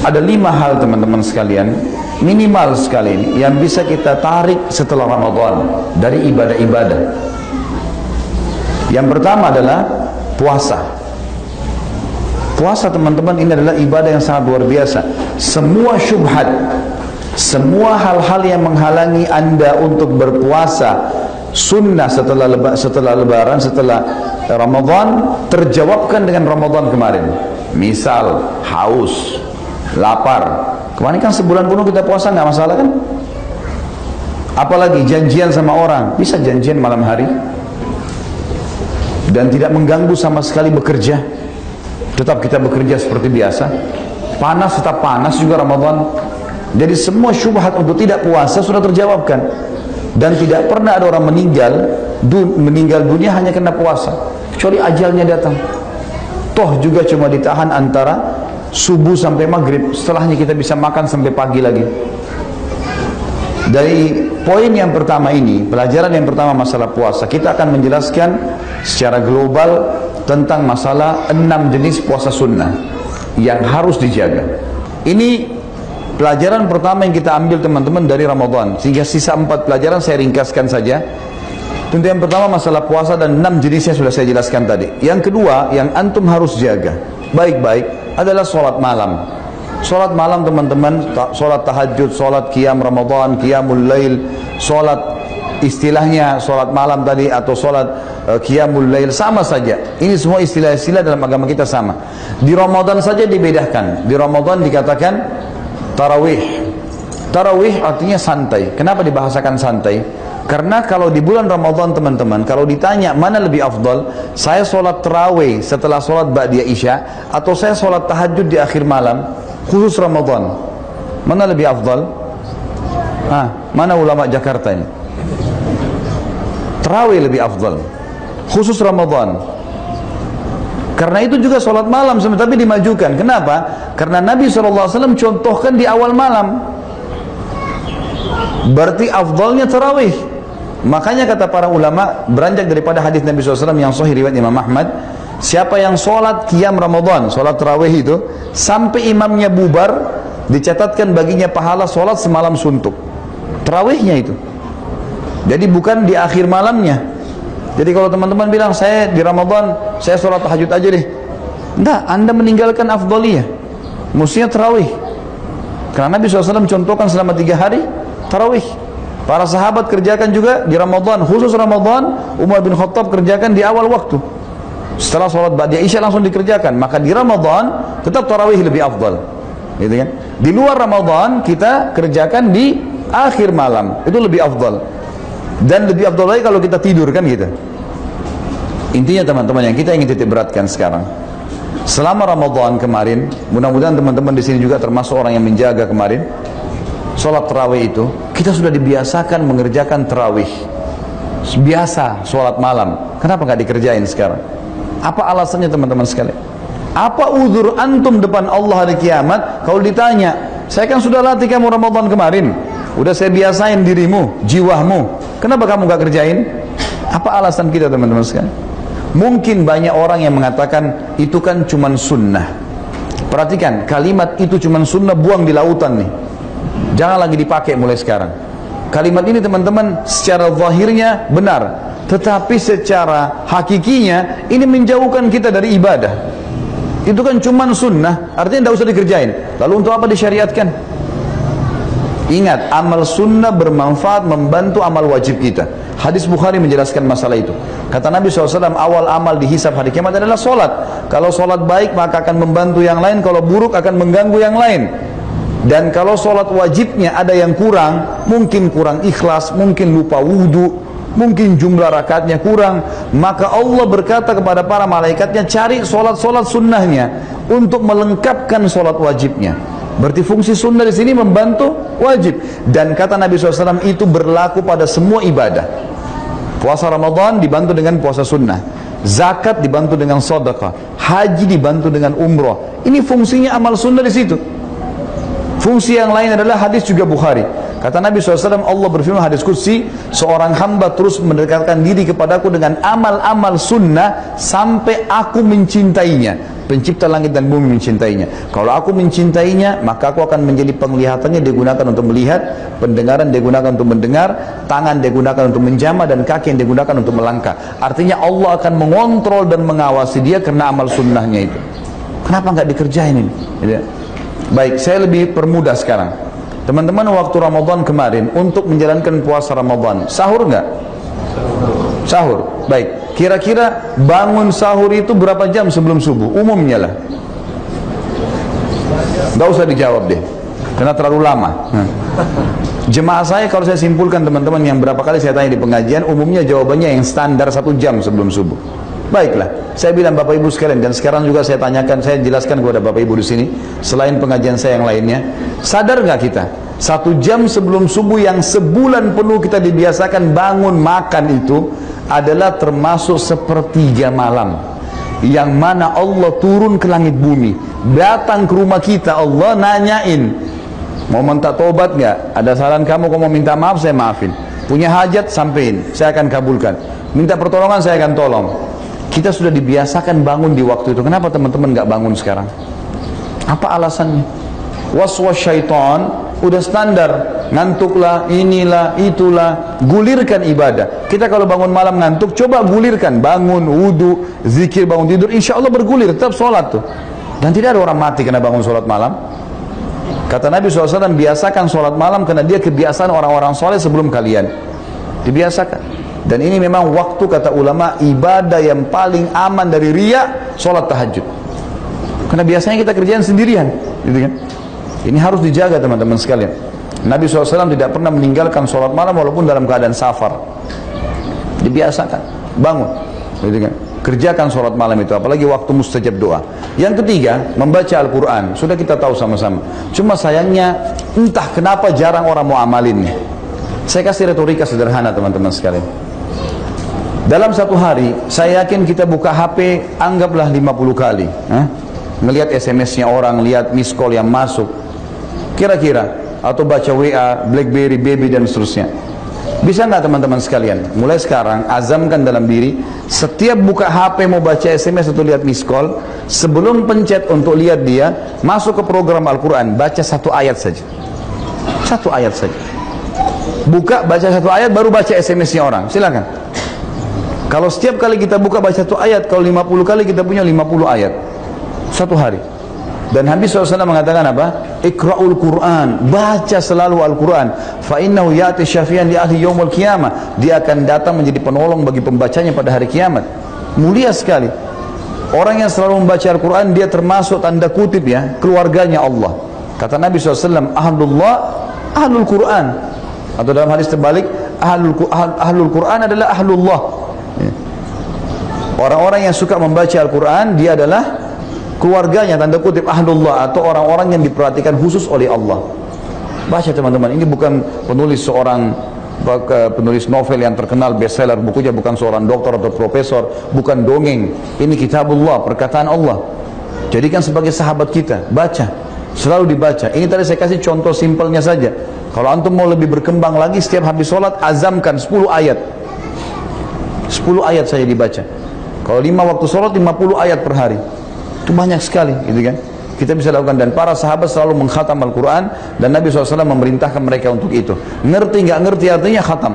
Ada 5 hal teman-teman sekalian, minimal sekali ini, yang bisa kita tarik setelah Ramadan dari ibadah-ibadah. Yang pertama adalah puasa. Puasa teman-teman ini adalah ibadah yang sangat luar biasa. Semua syubhat, semua hal-hal yang menghalangi Anda untuk berpuasa sunnah setelah lebaran, setelah Ramadan, terjawabkan dengan Ramadan kemarin. Misal haus, lapar. Kemarin kan sebulan penuh kita puasa, nggak masalah kan? Apalagi janjian sama orang, bisa janjian malam hari dan tidak mengganggu sama sekali bekerja. Tetap kita bekerja seperti biasa. Panas tetap panas juga Ramadan. Jadi semua syubhat untuk tidak puasa sudah terjawabkan. Dan tidak pernah ada orang meninggal dunia hanya karena puasa, kecuali ajalnya datang. Toh juga cuma ditahan antara subuh sampai maghrib, setelahnya kita bisa makan sampai pagi lagi. Dari poin yang pertama ini, pelajaran yang pertama masalah puasa, kita akan menjelaskan secara global tentang masalah 6 jenis puasa sunnah yang harus dijaga. Ini pelajaran pertama yang kita ambil teman-teman dari Ramadan, sehingga sisa 4 pelajaran saya ringkaskan saja. Tentu yang pertama masalah puasa dan 6 jenisnya sudah saya jelaskan tadi. Yang kedua yang antum harus jaga baik-baik adalah sholat malam. Sholat malam teman-teman, sholat tahajud, sholat qiyam Ramadan, qiyamul lail, sholat istilahnya sholat malam tadi atau sholat qiyamul lail, sama saja. Ini semua istilah-istilah dalam agama kita sama. Di Ramadan saja dibedakan. Di Ramadan dikatakan tarawih. Tarawih artinya santai. Kenapa dibahasakan santai? Karena kalau di bulan Ramadan teman-teman, kalau ditanya mana lebih afdal, saya sholat tarawih setelah sholat ba'diyah isya atau saya sholat tahajud di akhir malam khusus Ramadan, mana lebih afdal? Mana ulama Jakarta ini? Tarawih lebih afdal khusus Ramadan. Karena itu juga sholat malam tapi dimajukan. Kenapa? Karena Nabi SAW contohkan di awal malam. Berarti afdalnya tarawih. Makanya kata para ulama, beranjak daripada hadis Nabi SAW yang sahih riwayat Imam Ahmad, siapa yang sholat qiyam Ramadan, sholat tarawih itu sampai imamnya bubar, dicatatkan baginya pahala sholat semalam suntuk. Tarawihnya itu. Jadi bukan di akhir malamnya. Jadi kalau teman-teman bilang saya di Ramadan saya sholat tahajud aja deh, enggak, Anda meninggalkan afdaliyah. Mestinya tarawih. Karena Nabi SAW contohkan selama 3 hari tarawih. Para sahabat kerjakan juga di Ramadan, khusus Ramadan. Umar bin Khattab kerjakan di awal waktu. Setelah sholat ba'diyah isya langsung dikerjakan. Maka di Ramadan tetap tarawih lebih afdal. Gitu kan? Di luar Ramadan kita kerjakan di akhir malam. Itu lebih afdal. Dan lebih afdal lagi kalau kita tidur kan gitu. Intinya teman-teman yang kita ingin titik beratkan sekarang, selama Ramadan kemarin, mudah-mudahan teman-teman di sini juga termasuk orang yang menjaga kemarin sholat tarawih itu, kita sudah dibiasakan mengerjakan tarawih. Biasa sholat malam. Kenapa nggak dikerjain sekarang? Apa alasannya teman-teman sekalian? Apa uzur antum depan Allah hari kiamat kalau ditanya, saya kan sudah latih kamu Ramadan kemarin, udah saya biasain dirimu, jiwamu, kenapa kamu nggak kerjain? Apa alasan kita teman-teman sekalian? Mungkin banyak orang yang mengatakan itu kan cuman sunnah. Perhatikan, kalimat itu cuman sunnah buang di lautan nih. Jangan lagi dipakai mulai sekarang. Kalimat ini teman-teman secara zahirnya benar, tetapi secara hakikinya ini menjauhkan kita dari ibadah. Itu kan cuman sunnah, artinya tidak usah dikerjain. Lalu untuk apa disyariatkan? Ingat, amal sunnah bermanfaat membantu amal wajib kita. Hadis Bukhari menjelaskan masalah itu. Kata Nabi SAW, awal amal dihisab hari kiamat adalah solat. Kalau solat baik maka akan membantu yang lain, kalau buruk akan mengganggu yang lain. Dan kalau sholat wajibnya ada yang kurang, mungkin kurang ikhlas, mungkin lupa wudhu, mungkin jumlah rakaatnya kurang, maka Allah berkata kepada para malaikatnya, cari sholat-sholat sunnahnya untuk melengkapkan sholat wajibnya. Berarti fungsi sunnah di sini membantu wajib. Dan kata Nabi SAW itu berlaku pada semua ibadah. Puasa Ramadan dibantu dengan puasa sunnah, zakat dibantu dengan sedekah, haji dibantu dengan umroh. Ini fungsinya amal sunnah di situ. Fungsi yang lain adalah hadis juga Bukhari. Kata Nabi SAW, Allah berfirman hadis qudsi, seorang hamba terus mendekatkan diri kepadaku dengan amal-amal sunnah sampai aku mencintainya. Pencipta langit dan bumi mencintainya. Kalau aku mencintainya, maka aku akan menjadi penglihatannya digunakan untuk melihat, pendengaran digunakan untuk mendengar, tangan digunakan untuk menjamah, dan kaki yang digunakan untuk melangkah. Artinya Allah akan mengontrol dan mengawasi dia karena amal sunnahnya itu. Kenapa nggak dikerjain ini? Baik, saya lebih permudah sekarang. Teman-teman, waktu Ramadan kemarin untuk menjalankan puasa Ramadan, sahur nggak? Sahur. Baik. Kira-kira bangun sahur itu berapa jam sebelum subuh? Umumnya lah. Nggak usah dijawab deh, karena terlalu lama. Jemaah saya kalau saya simpulkan teman-teman yang berapa kali saya tanya di pengajian, umumnya jawabannya yang standar 1 jam sebelum subuh. Baiklah, saya bilang Bapak Ibu sekalian, dan sekarang juga saya tanyakan, saya jelaskan kepada Bapak Ibu di sini, selain pengajian saya yang lainnya, sadar nggak kita 1 jam sebelum subuh yang sebulan penuh kita dibiasakan bangun makan itu adalah termasuk sepertiga malam, yang mana Allah turun ke langit bumi, datang ke rumah kita, Allah nanyain, mau minta tobat nggak? Ada saran kamu, mau minta maaf saya maafin, punya hajat sampein, saya akan kabulkan, minta pertolongan saya akan tolong. Kita sudah dibiasakan bangun di waktu itu. Kenapa teman-teman nggak bangun sekarang? Apa alasannya? Waswas syaitan udah standar, ngantuklah, inilah, itulah, gulirkan ibadah. Kita kalau bangun malam ngantuk, coba gulirkan, bangun, wudu, zikir, bangun tidur, insya Allah bergulir, tetap sholat tuh. Dan tidak ada orang mati karena bangun sholat malam. Kata Nabi SAW, biasakan sholat malam karena dia kebiasaan orang-orang soleh sebelum kalian. Dibiasakan. Dan ini memang waktu, kata ulama, ibadah yang paling aman dari riya, sholat tahajud. Karena biasanya kita kerjaan sendirian, gitu kan? Ini harus dijaga teman-teman sekalian. Nabi SAW tidak pernah meninggalkan sholat malam walaupun dalam keadaan safar. Dibiasakan, bangun, gitu kan? Kerjakan sholat malam itu, apalagi waktu mustajab doa. Yang ketiga, membaca Al-Quran. Sudah kita tahu sama-sama. Cuma sayangnya, entah kenapa jarang orang mau amalin nih. Saya kasih retorika sederhana teman-teman sekalian. Dalam satu hari, saya yakin kita buka HP, anggaplah 50 kali. Ngelihat SMS-nya orang, lihat miss call yang masuk. Kira-kira, atau baca WA, Blackberry, Baby, dan seterusnya. Bisa nggak teman-teman sekalian? Mulai sekarang, azamkan dalam diri, setiap buka HP mau baca SMS atau lihat miss call, sebelum pencet untuk lihat dia, masuk ke program Al-Quran, baca 1 ayat saja. 1 ayat saja. Buka, baca 1 ayat, baru baca SMS-nya orang. Silakan. Kalau setiap kali kita buka baca 1 ayat, kalau 50 kali kita punya 50 ayat 1 hari. Dan Nabi SAW mengatakan apa? Iqra'ul Quran, baca selalu Al-Quran. Fa innahu ya'ti syafi'an li ahli yaumil qiyamah. Dia akan datang menjadi penolong bagi pembacanya pada hari kiamat. Mulia sekali. Orang yang selalu membaca Al-Quran, dia termasuk tanda kutip ya, keluarganya Allah. Kata Nabi SAW, ahlullah, ahlul Quran. Atau dalam hadis terbalik, ahlul Quran adalah ahlullah. Orang-orang yang suka membaca Al-Quran, dia adalah keluarganya, tanda kutip ahlullah, atau orang-orang yang diperhatikan khusus oleh Allah. Baca teman-teman, ini bukan penulis penulis novel yang terkenal bestseller, bukunya bukan seorang dokter atau profesor, bukan dongeng. Ini kitabullah, perkataan Allah. Jadikan sebagai sahabat kita, baca, selalu dibaca. Ini tadi saya kasih contoh simpelnya saja. Kalau antum mau lebih berkembang lagi, setiap habis sholat azamkan 10 ayat. 10 ayat saja dibaca. Kalau 5 waktu sholat, 50 ayat per hari. Itu banyak sekali, gitu kan? Kita bisa lakukan, dan para sahabat selalu mengkhatam Al-Quran, dan Nabi SAW memerintahkan mereka untuk itu. Ngerti nggak ngerti artinya khatam.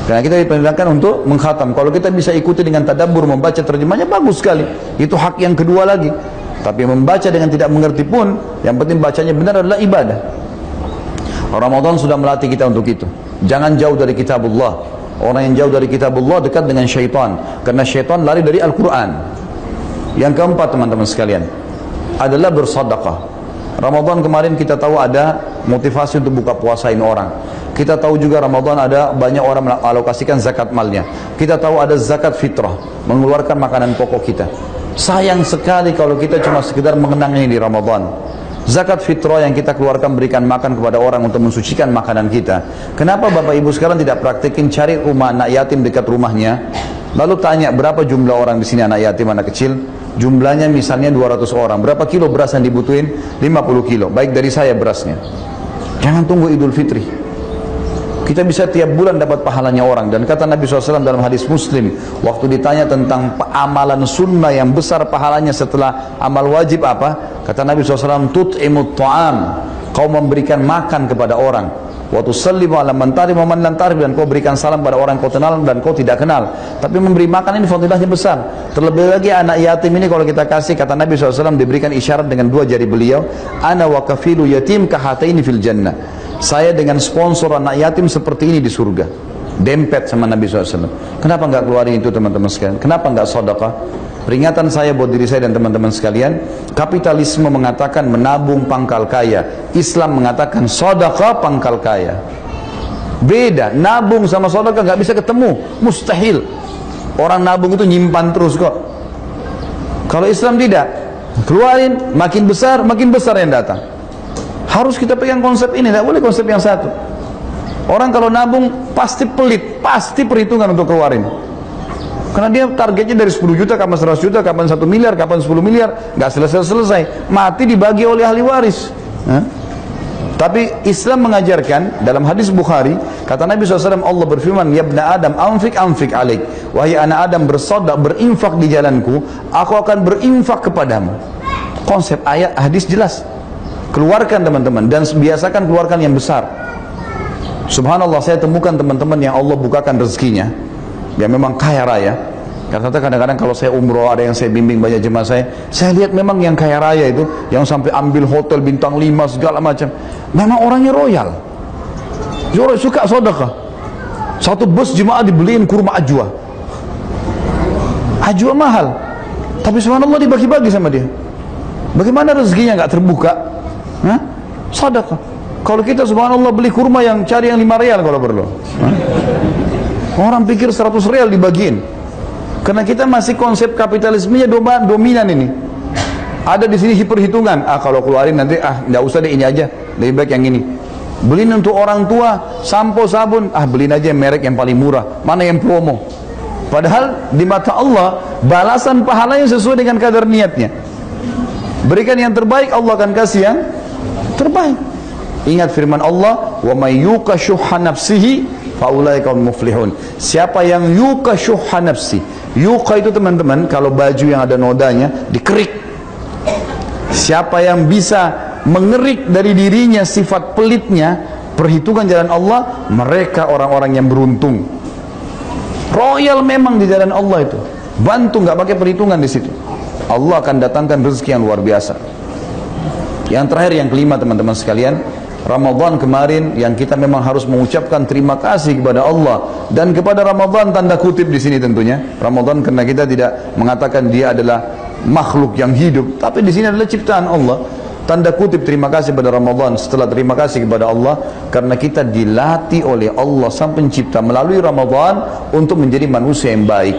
Karena kita diperintahkan untuk mengkhatam. Kalau kita bisa ikuti dengan tadabbur, membaca terjemahnya, bagus sekali. Itu hak yang kedua lagi. Tapi membaca dengan tidak mengerti pun, yang penting bacanya benar adalah ibadah. Ramadan sudah melatih kita untuk itu. Jangan jauh dari kitabullah. Orang yang jauh dari kitabullah dekat dengan syaitan, karena syaitan lari dari Al-Quran. Yang keempat teman-teman sekalian adalah bersedekah. Ramadan kemarin kita tahu ada motivasi untuk buka puasain orang. Kita tahu juga Ramadan ada banyak orang mengalokasikan zakat malnya. Kita tahu ada zakat fitrah, mengeluarkan makanan pokok kita. Sayang sekali kalau kita cuma sekedar mengenang ini di Ramadan. Zakat fitrah yang kita keluarkan, berikan makan kepada orang untuk mensucikan makanan kita. Kenapa Bapak Ibu sekarang tidak praktekin, cari rumah anak yatim dekat rumahnya, lalu tanya berapa jumlah orang di sini anak yatim, anak kecil, jumlahnya misalnya 200 orang, berapa kilo beras yang dibutuhin? 50 kilo, baik dari saya berasnya. Jangan tunggu Idul Fitri. Kita bisa tiap bulan dapat pahalanya orang. Dan kata Nabi SAW dalam hadis Muslim, waktu ditanya tentang amalan sunnah yang besar pahalanya setelah amal wajib apa? Kata Nabi SAW, tut'imut ta'am, kau memberikan makan kepada orang. Wa tusallimu ala man tarif wa man lam tarif, dan kau berikan salam pada orang kau kenal dan kau tidak kenal. Tapi memberi makan ini fadilahnya besar. Terlebih lagi anak yatim ini kalau kita kasih, kata Nabi SAW, diberikan isyarat dengan dua jari beliau, ana wa kafilu yatim kahataini fil jannah. Saya dengan sponsor anak yatim seperti ini di surga. Dempet sama Nabi SAW. Kenapa nggak keluarin itu teman-teman sekalian? Kenapa nggak sedekah? Peringatan saya buat diri saya dan teman-teman sekalian, kapitalisme mengatakan menabung pangkal kaya, Islam mengatakan sedekah pangkal kaya. Beda, nabung sama sedekah nggak bisa ketemu, mustahil. Orang nabung itu nyimpan terus kok. Kalau Islam tidak, keluarin, makin besar yang datang. Harus kita pegang konsep ini, tidak boleh konsep yang satu. Orang kalau nabung pasti pelit, pasti perhitungan untuk keluarin. Karena dia targetnya dari 10 juta, kapan 100 juta, kapan 1 miliar, kapan 10 miliar, nggak selesai-selesai. Mati dibagi oleh ahli waris. Tapi Islam mengajarkan dalam hadis Bukhari, kata Nabi SAW, Allah berfirman, ya ibna Adam, anfik alaik. Wahai anak Adam, bersedekah, berinfak di jalanku, aku akan berinfak kepadamu. Konsep ayat hadis jelas. Keluarkan teman-teman, dan biasakan keluarkan yang besar. Subhanallah, saya temukan teman-teman yang Allah bukakan rezekinya, yang memang kaya raya. Karena kadang-kadang kalau saya umroh, ada yang saya bimbing banyak jemaah saya lihat memang yang kaya raya itu, yang sampai ambil hotel bintang 5 segala macam, memang orangnya royal. Dia suka sedekah. Satu bus jemaah dibeliin kurma ajwa. Ajwa mahal, tapi subhanallah dibagi-bagi sama dia. Bagaimana rezekinya nggak terbuka? Sedekah. Kalau kita subhanallah beli kurma yang cari yang 5 real kalau perlu. Orang pikir 100 real dibagiin. Karena kita masih konsep kapitalismenya dominan ini. Ada di sini hitung-hitungan. Kalau keluarin nanti nggak usah deh, ini aja, lebih baik yang ini. Beliin untuk orang tua sampo, sabun, beliin aja yang merek yang paling murah. Mana yang promo? Padahal di mata Allah balasan pahalanya sesuai dengan kadar niatnya. Berikan yang terbaik, Allah akan kasih yang terbaik. Ingat firman Allah, wa may yuqa syuhha nafsihi fa ulaika hum muflihun. Siapa yang yuqa syuhha nafsi, yuqa itu teman-teman, kalau baju yang ada nodanya dikerik. Siapa yang bisa mengerik dari dirinya sifat pelitnya, perhitungan jalan Allah, mereka orang-orang yang beruntung. Royal memang di jalan Allah itu. Bantu, nggak pakai perhitungan di situ. Allah akan datangkan rezeki yang luar biasa. Yang terakhir, yang kelima teman-teman sekalian, Ramadan kemarin yang kita memang harus mengucapkan terima kasih kepada Allah, dan kepada Ramadan tanda kutip di sini tentunya. Ramadan karena kita tidak mengatakan dia adalah makhluk yang hidup, tapi di sini adalah ciptaan Allah. Tanda kutip terima kasih kepada Ramadan. Setelah terima kasih kepada Allah karena kita dilatih oleh Allah sang pencipta melalui Ramadan untuk menjadi manusia yang baik.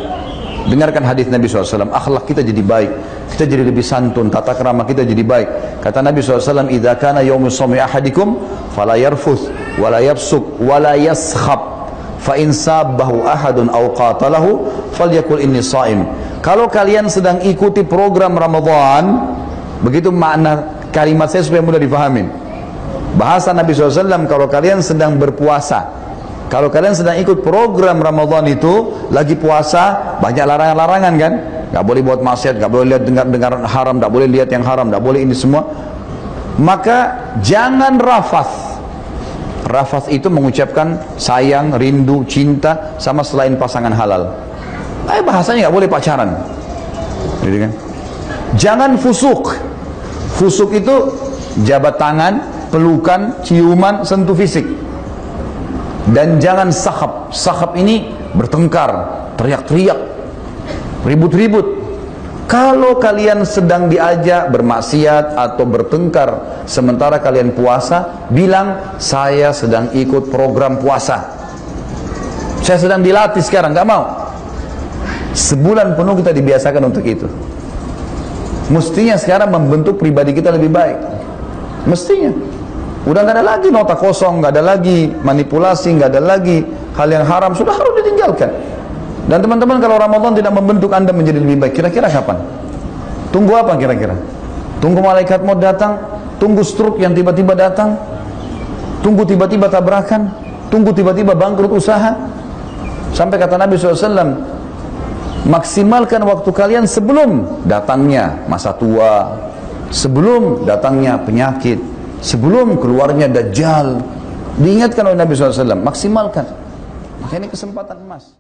Dengarkan hadis Nabi SAW, akhlak kita jadi baik, kita jadi lebih santun, tata krama kita jadi baik. Kata Nabi SAW, idza kana yaumus shaumi ahadikum fala yarfuth wala yafsuk wala yaskhab fa in sabbahu ahadun aw qatalahu falyakul inni shaim. Kalau kalian sedang ikuti program Ramadan, begitu makna kalimat saya supaya mudah difahamin. Bahasa Nabi SAW, kalau kalian sedang berpuasa, kalau kalian sedang ikut program Ramadan itu, lagi puasa, banyak larangan-larangan kan? Gak boleh buat maksiat, gak boleh lihat dengar haram, gak boleh lihat yang haram, gak boleh ini semua. Maka jangan rafath. Rafath itu mengucapkan sayang, rindu, cinta sama selain pasangan halal. Bahasanya gak boleh pacaran. Gitu kan? Jangan fusuk. Fusuk itu jabat tangan, pelukan, ciuman, sentuh fisik. Dan jangan sahab. Sahab ini bertengkar, teriak-teriak, ribut-ribut. Kalau kalian sedang diajak bermaksiat atau bertengkar sementara kalian puasa, bilang saya sedang ikut program puasa, saya sedang dilatih sekarang, gak mau. Sebulan penuh kita dibiasakan untuk itu. Mestinya sekarang membentuk pribadi kita lebih baik. Mestinya udah nggak ada lagi nota kosong, nggak ada lagi manipulasi, nggak ada lagi hal yang haram, sudah harus ditinggalkan. Dan teman-teman, kalau Ramadan tidak membentuk Anda menjadi lebih baik, kira-kira kapan? Tunggu apa kira-kira? Tunggu malaikat maut datang? Tunggu stroke yang tiba-tiba datang? tunggu tiba-tiba tabrakan, tunggu tiba-tiba bangkrut usaha. Sampai kata Nabi SAW, maksimalkan waktu kalian sebelum datangnya masa tua, sebelum datangnya penyakit, sebelum keluarnya Dajjal. Diingatkan oleh Nabi SAW, maksimalkan. Maka ini kesempatan emas.